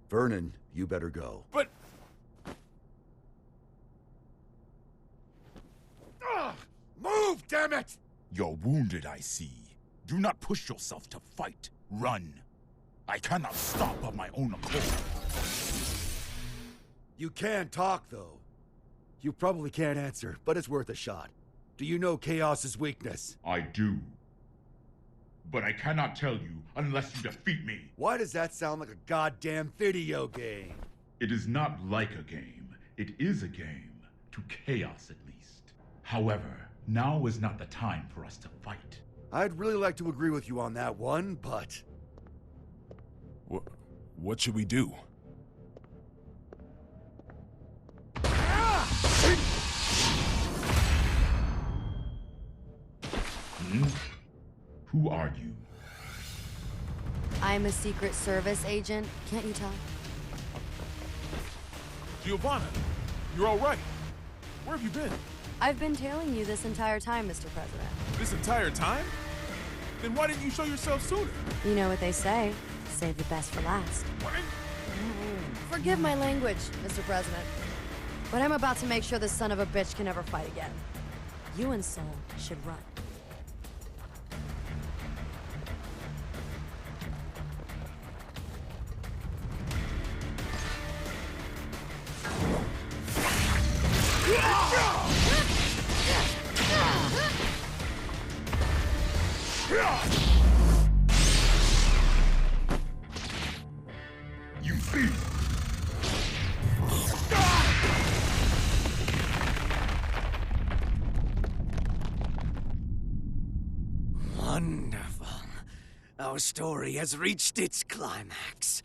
Vernon, you better go. But... Move, damn it! You're wounded, I see. Do not push yourself to fight. Run. I cannot stop of my own accord. You can talk, though. You probably can't answer, but it's worth a shot. Do you know Chaos's weakness? I do. But I cannot tell you unless you defeat me. Why does that sound like a goddamn video game? It is not like a game. It is a game. To Chaos, at least. However, now is not the time for us to fight. I'd really like to agree with you on that one, but... What should we do? Who are you? I'm a Secret Service agent. Can't you tell? Giovanna, you're all right. Where have you been? I've been tailing you this entire time, Mr. President. This entire time? Then why didn't you show yourself sooner? You know what they say. Save the best for last. What? Forgive my language, Mr. President. But I'm about to make sure this son of a bitch can never fight again. You and Soul should run. You thief! Wonderful. Our story has reached its climax.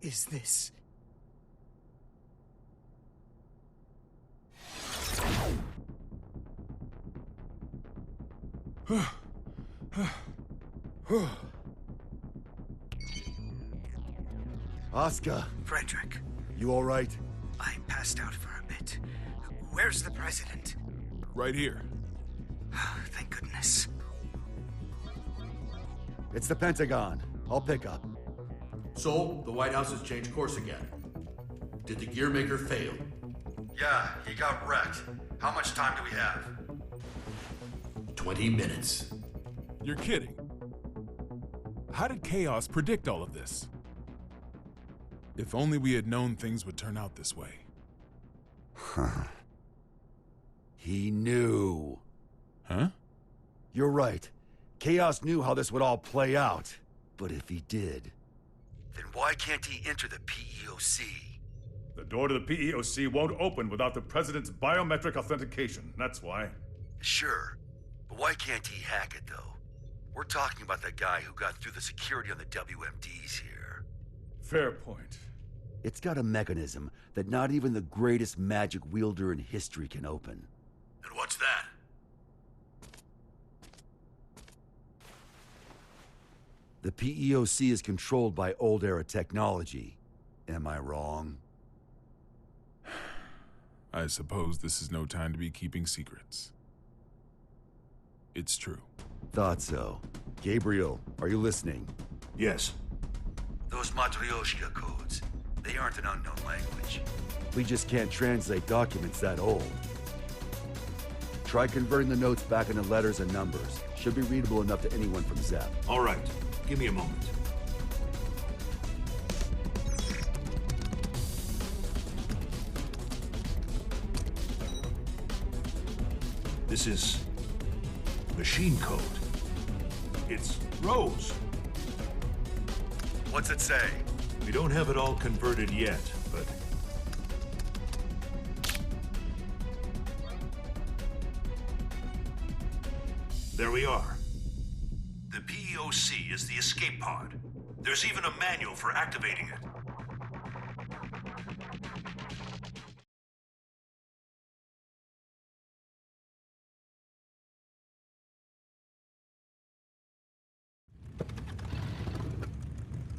Is this... Oscar, Frederick, you all right? I passed out for a bit. Where's the president? Right here. Thank goodness. It's the Pentagon. I'll pick up. So, the White House has changed course again. Did the gear maker fail? Yeah, he got wrecked. How much time do we have? 20 minutes. You're kidding. How did Chaos predict all of this? If only we had known things would turn out this way. He knew. Huh? You're right. Chaos knew how this would all play out. But if he did, then why can't he enter the PEOC? The door to the PEOC won't open without the President's biometric authentication, that's why. Sure, but why can't he hack it, though? We're talking about the guy who got through the security on the WMDs here. Fair point. It's got a mechanism that not even the greatest magic wielder in history can open. And what's that? The PEOC is controlled by old-era technology. Am I wrong? I suppose this is no time to be keeping secrets. It's true. Thought so. Gabriel, are you listening? Yes. Those Matryoshka codes, they aren't an unknown language. We just can't translate documents that old. Try converting the notes back into letters and numbers. Should be readable enough to anyone from Zep. All right, give me a moment. This is machine code. It's Rose. What's it say? We don't have it all converted yet, but... there we are. The PEOC is the escape pod. There's even a manual for activating it.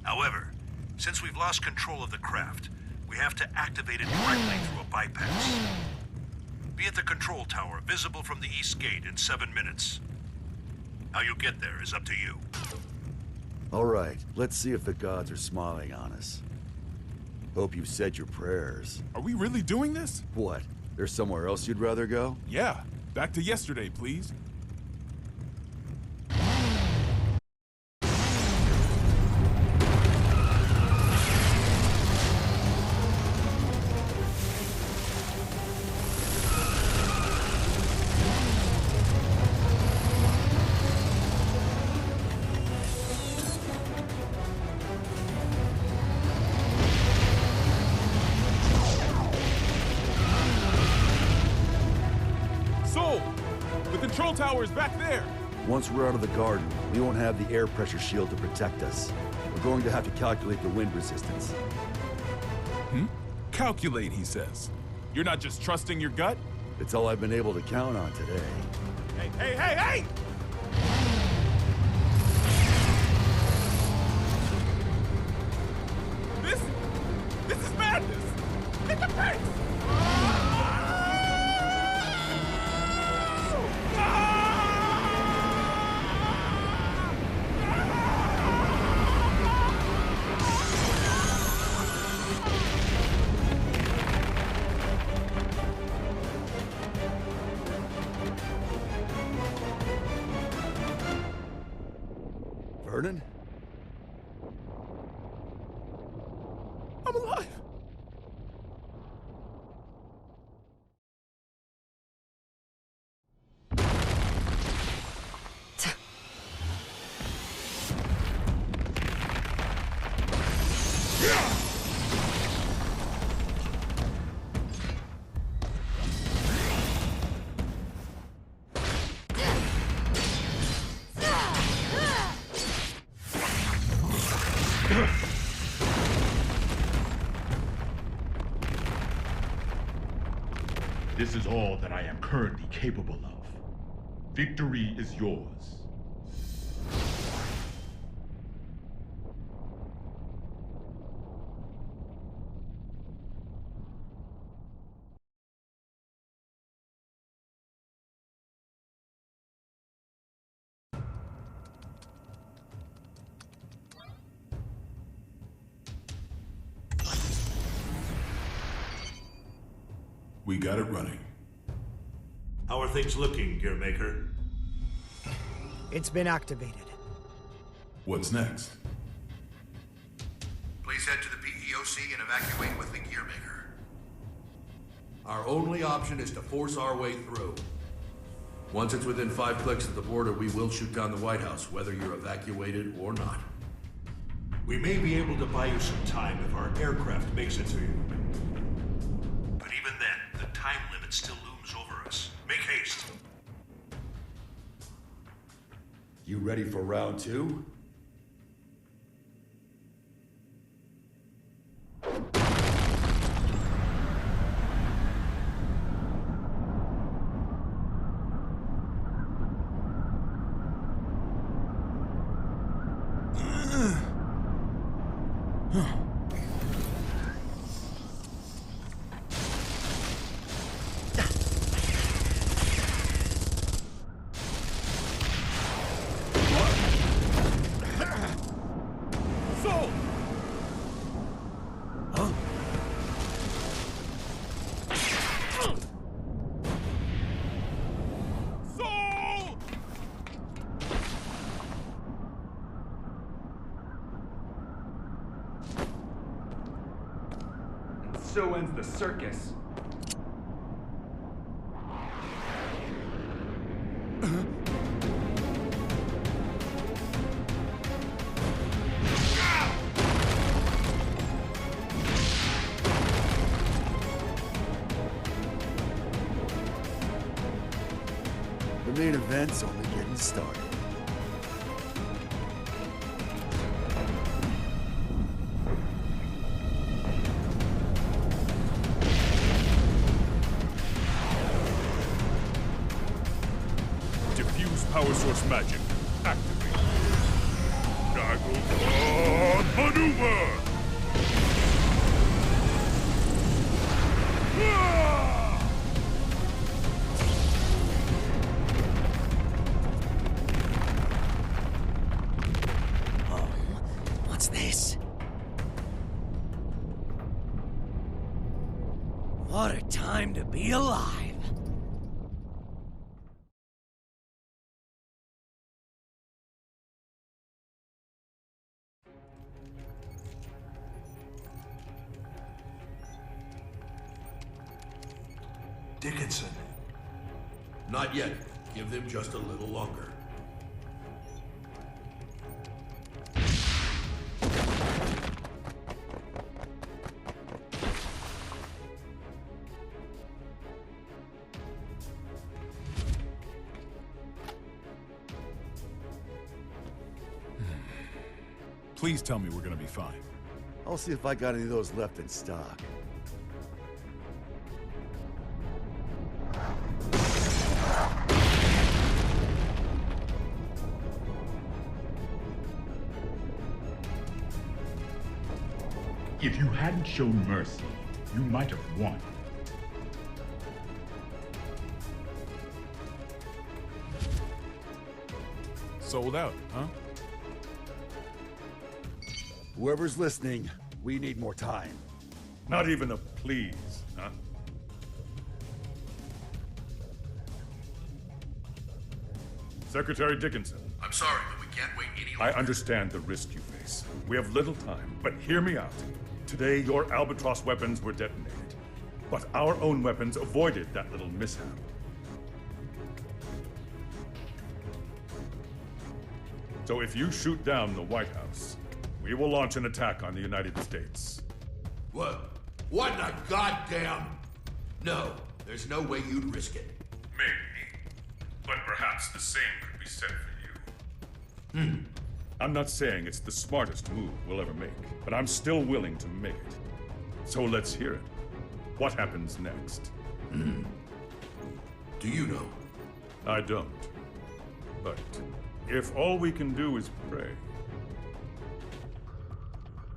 However, since we've lost control of the craft, we have to activate it directly through a bypass. Be at the control tower, visible from the east gate in 7 minutes. How you get there is up to you. All right, let's see if the gods are smiling on us. Hope you said your prayers. Are we really doing this? What? There's somewhere else you'd rather go? Yeah. Back to yesterday, please. The control tower is back there! Once we're out of the garden, we won't have the air pressure shield to protect us. We're going to have to calculate the wind resistance. Calculate, he says. You're not just trusting your gut? It's all I've been able to count on today. Hey! This is madness! Hit the brakes! Vernon? I'm alive! This is all that I am currently capable of. Victory is yours. We got it running. How are things looking, Gearmaker? It's been activated. What's next? Please head to the PEOC and evacuate with the Gearmaker. Our only option is to force our way through. Once it's within 5 clicks of the border, we will shoot down the White House, whether you're evacuated or not. We may be able to buy you some time if our aircraft makes it to you. But even then, the time limit still looms over us. Make haste. You ready for round 2? So ends the circus. The main event's only getting started. Power source magic activate. Stagglebot maneuver! What's this? What a time to be alive! Dickinson. Not yet. Give them just a little longer. Please tell me we're gonna be fine. I'll see if I got any of those left in stock. If you hadn't shown mercy, you might have won. Sold out, huh? Whoever's listening, we need more time. Not even a please, huh? Secretary Dickinson. I'm sorry, but we can't wait any I longer. understand the risk you face. We have little time, but hear me out. Today, your Albatross weapons were detonated, but our own weapons avoided that little mishap. So if you shoot down the White House, we will launch an attack on the United States. What? What in the goddamn... No, there's no way you'd risk it. Maybe, but perhaps the same could be said for you. I'm not saying it's the smartest move we'll ever make, but I'm still willing to make it. So let's hear it. What happens next? Do you know? I don't. But if all we can do is pray,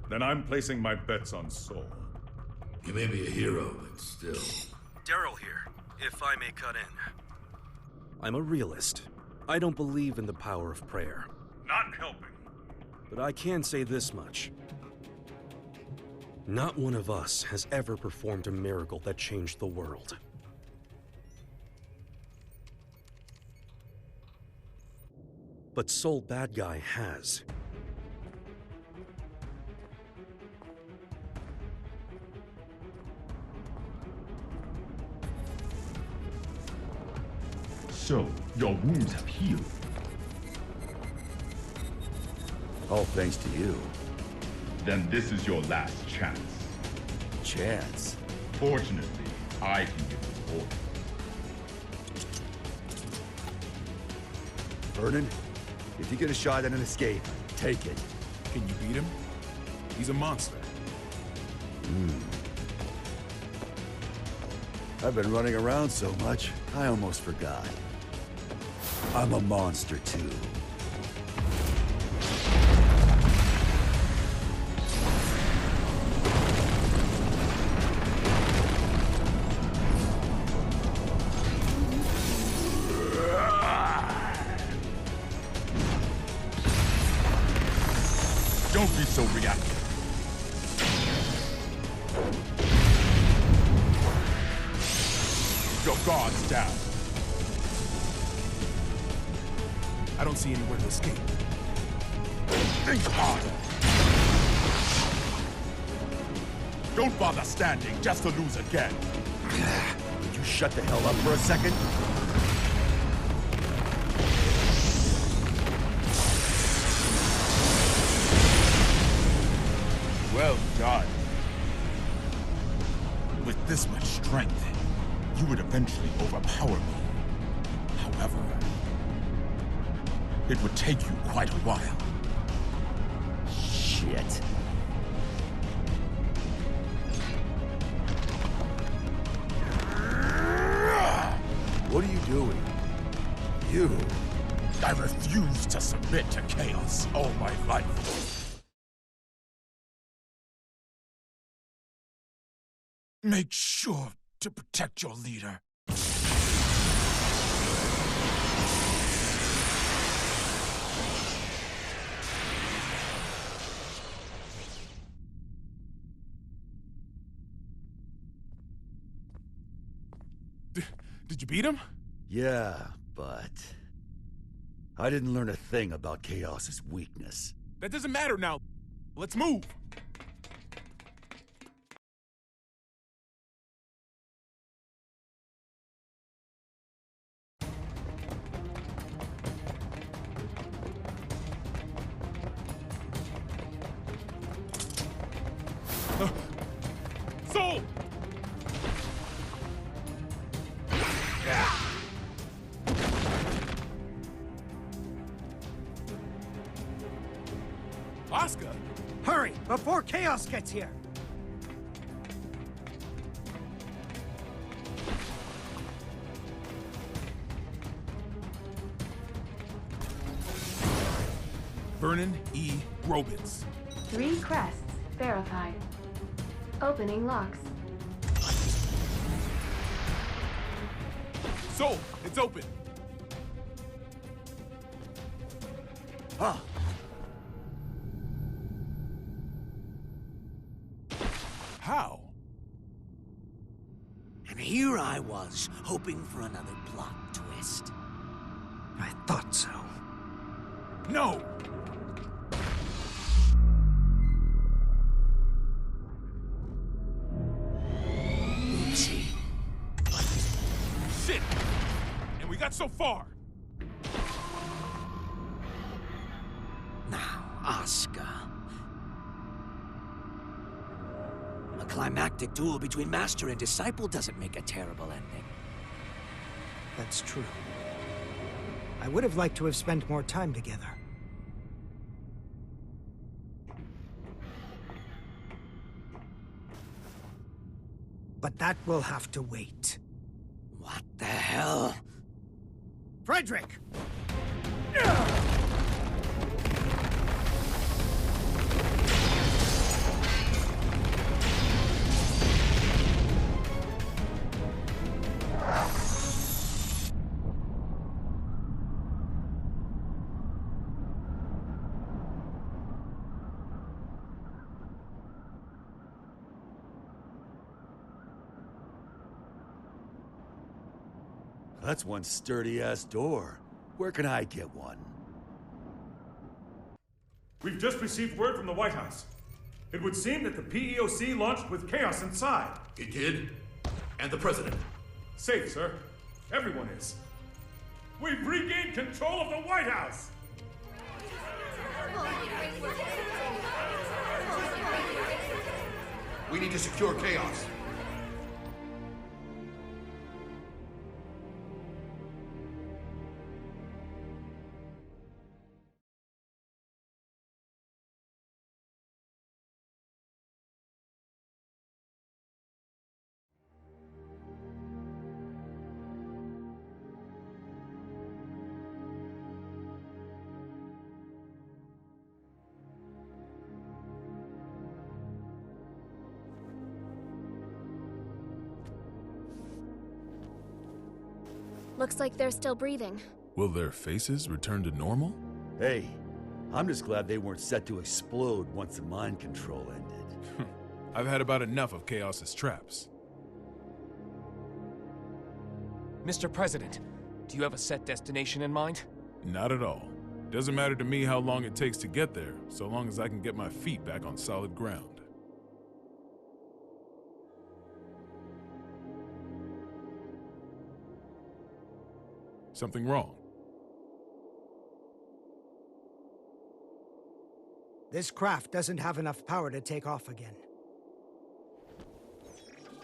then I'm placing my bets on Sol. You may be a hero, but still... Daryl here, if I may cut in. I'm a realist. I don't believe in the power of prayer. Not helping. But I can say this much. Not one of us has ever performed a miracle that changed the world. But Sol Bad Guy has. So, your wounds have healed. All thanks to you. Then this is your last chance. Chance? Fortunately, I can give you order. Vernon, if you get a shot at an escape, take it. Can you beat him? He's a monster. I've been running around so much, I almost forgot. I'm a monster too. Don't be so reactive. Your guard's down. I don't see anywhere to escape. Think harder. Don't bother standing just to lose again. Would you shut the hell up for a second? Well done. With this much strength, you would eventually overpower me. However, it would take you quite a while. Shit. What are you doing? You. I refuse to submit to chaos all my life. Make sure to protect your leader. Did you beat him? Yeah, but... I didn't learn a thing about Chaos's weakness. That doesn't matter now. Let's move. Soul! Asuka! Hurry, before Chaos gets here! Vernon E. Robins. 3 crests verified. Opening locks. Soul, it's open. Huh. How? And here I was, hoping for another plot twist. I thought so. No! Oopsie. Shit! And we got so far! Now, Asuka. A climactic duel between Master and Disciple doesn't make a terrible ending. That's true. I would have liked to have spent more time together. But that will have to wait. What the hell? Frederick! That's one sturdy-ass door. Where can I get one? We've just received word from the White House. It would seem that the PEOC launched with chaos inside. It did? And the President? Safe, sir. Everyone is. We've regained control of the White House! We need to secure Chaos. Looks like they're still breathing. Will their faces return to normal? Hey, I'm just glad they weren't set to explode once the mind control ended. I've had about enough of Chaos's traps. Mr. President, do you have a set destination in mind? Not at all. Doesn't matter to me how long it takes to get there, so long as I can get my feet back on solid ground. Something wrong? This craft doesn't have enough power to take off again.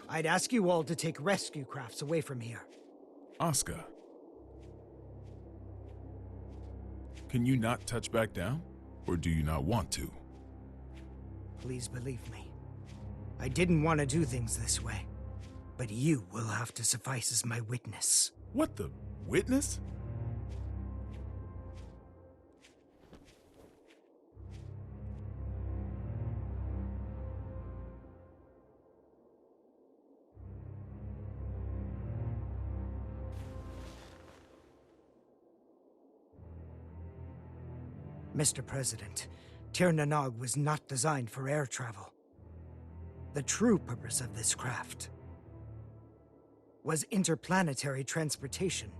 I'd ask you all to take rescue crafts away from here. Asuka. Can you not touch back down? Or do you not want to? Please believe me. I didn't want to do things this way. But you will have to suffice as my witness. What the? Witness? Mr. President, Tir Nanog was not designed for air travel. The true purpose of this craft was interplanetary transportation.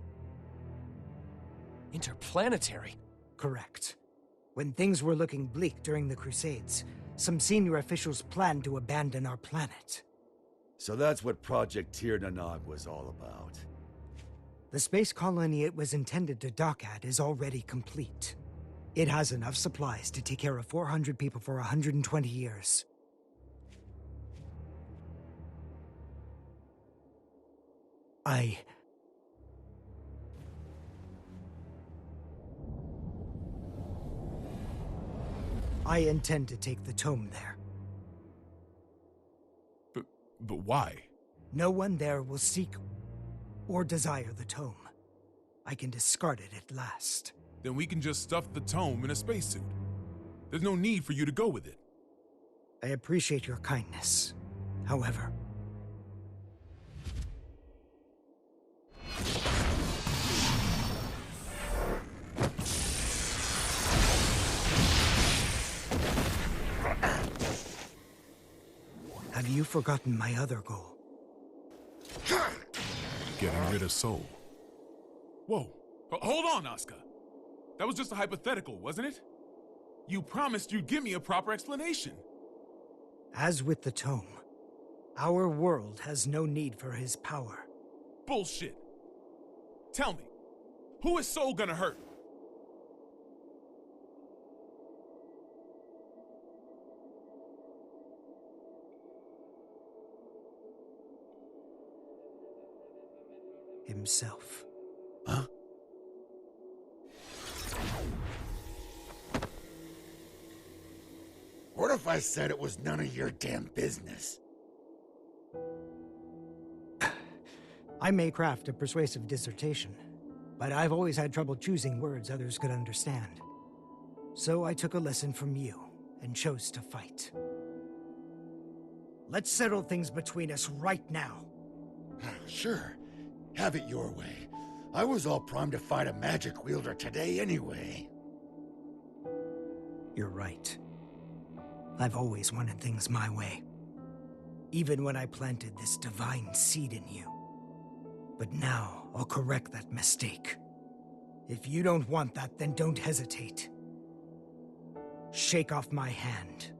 Interplanetary? Correct. When things were looking bleak during the Crusades, some senior officials planned to abandon our planet. So that's what Project Tir Nanog was all about. The space colony it was intended to dock at is already complete. It has enough supplies to take care of 400 people for 120 years. I intend to take the tome there. But why? No one there will seek or desire the tome. I can discard it at last. Then we can just stuff the tome in a spacesuit. There's no need for you to go with it. I appreciate your kindness. However, have you forgotten my other goal? Getting rid of Soul. Whoa. Hold on, Asuka. That was just a hypothetical, wasn't it? You promised you'd give me a proper explanation. As with the tome, our world has no need for his power. Bullshit. Tell me, who is Soul gonna hurt? Himself. Huh? What if I said it was none of your damn business? I may craft a persuasive dissertation, but I've always had trouble choosing words others could understand. So I took a lesson from you and chose to fight. Let's settle things between us right now. Sure. Have it your way. I was all primed to fight a magic wielder today anyway. You're right. I've always wanted things my way. Even when I planted this divine seed in you. But now, I'll correct that mistake. If you don't want that, then don't hesitate. Shake off my hand.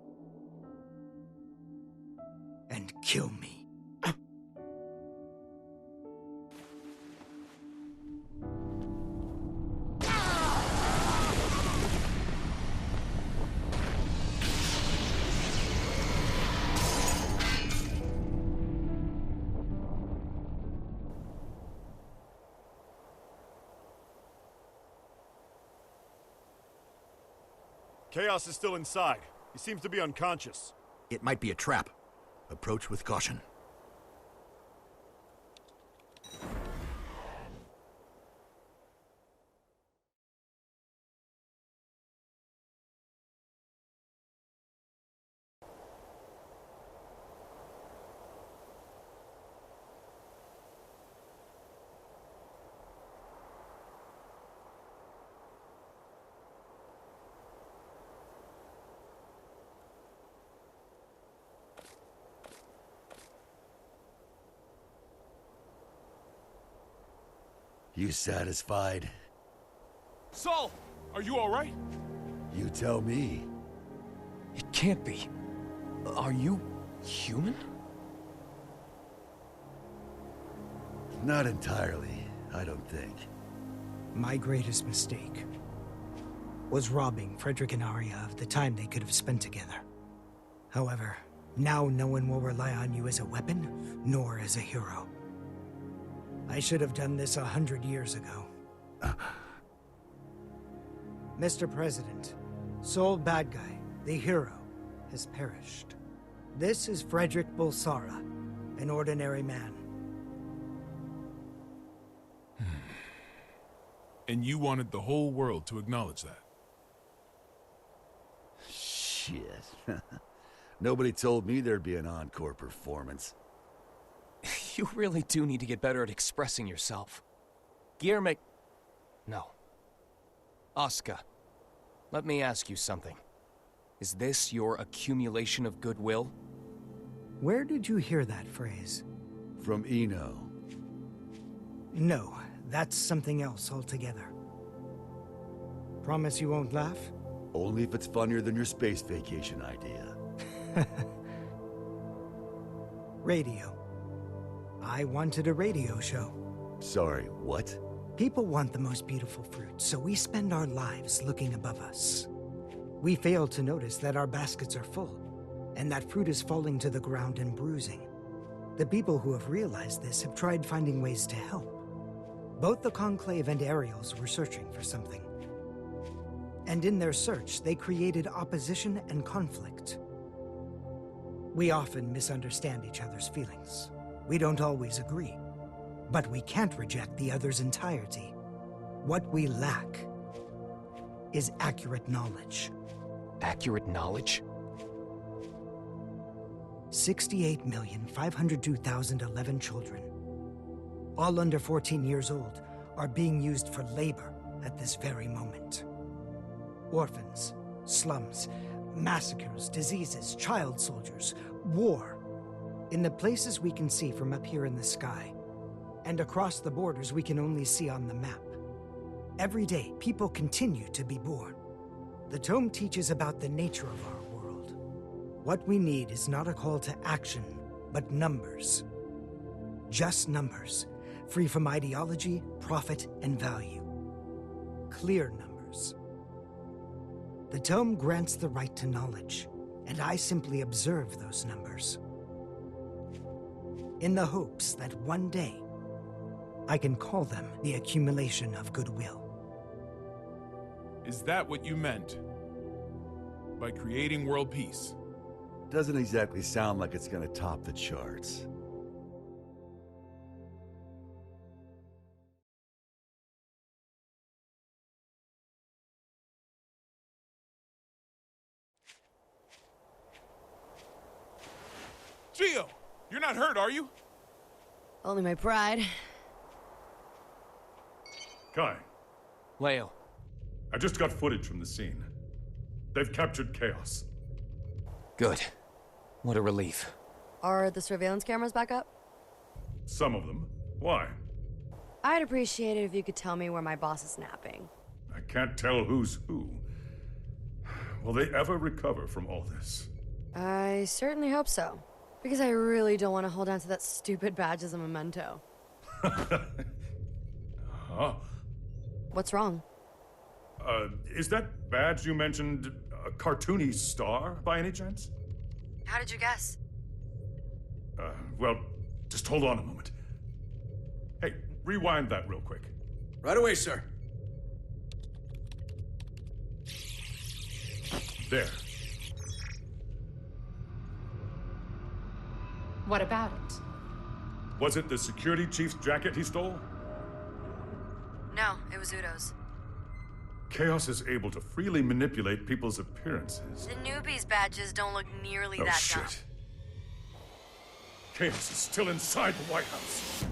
And kill me. Chaos is still inside. He seems to be unconscious. It might be a trap. Approach with caution. You satisfied? Saul, are you all right? You tell me. It can't be. Are you human? Not entirely, I don't think. My greatest mistake was robbing Frederick and Arya of the time they could have spent together. However, now no one will rely on you as a weapon, nor as a hero. I should have done this 100 years ago. Mr. President, Soul Bad Guy, the hero, has perished. This is Frederick Bulsara, an ordinary man. And you wanted the whole world to acknowledge that. Shit. Nobody told me there'd be an encore performance. You really do need to get better at expressing yourself. No. Asuka. Let me ask you something. Is this your accumulation of goodwill? Where did you hear that phrase? From Eno. No, that's something else altogether. Promise you won't laugh? Only if it's funnier than your space vacation idea. Radio. I wanted a radio show. Sorry, what? People want the most beautiful fruit, so we spend our lives looking above us. We fail to notice that our baskets are full, and that fruit is falling to the ground and bruising. The people who have realized this have tried finding ways to help. Both the Conclave and Ariels were searching for something. And in their search, they created opposition and conflict. We often misunderstand each other's feelings. We don't always agree. But we can't reject the other's entirety. What we lack is accurate knowledge. Accurate knowledge? 68,502,011 children, all under 14 years old, are being used for labor at this very moment. Orphans, slums, massacres, diseases, child soldiers, war. In the places we can see from up here in the sky, and across the borders we can only see on the map. Every day, people continue to be born. The tome teaches about the nature of our world. What we need is not a call to action, but numbers. Just numbers, free from ideology, profit, and value. Clear numbers. The tome grants the right to knowledge, and I simply observe those numbers. In the hopes that one day, I can call them the accumulation of goodwill. Is that what you meant by creating world peace? Doesn't exactly sound like it's gonna top the charts. Gio, you're not hurt, are you? Only my pride. Kai. Leo. I just got footage from the scene. They've captured Chaos. Good. What a relief. Are the surveillance cameras back up? Some of them. Why? I'd appreciate it if you could tell me where my boss is napping. I can't tell who's who. Will they ever recover from all this? I certainly hope so. Because I really don't want to hold on to that stupid badge as a memento. Huh? What's wrong? Is that badge you mentioned a cartoony star, by any chance? How did you guess? Well, just hold on a moment. Hey, rewind that real quick. Right away, sir. There. What about it? Was it the security chief's jacket he stole? No, it was Udo's. Chaos is able to freely manipulate people's appearances. The newbies' badges don't look nearly Oh, that shit. dumb. Chaos is still inside the White House.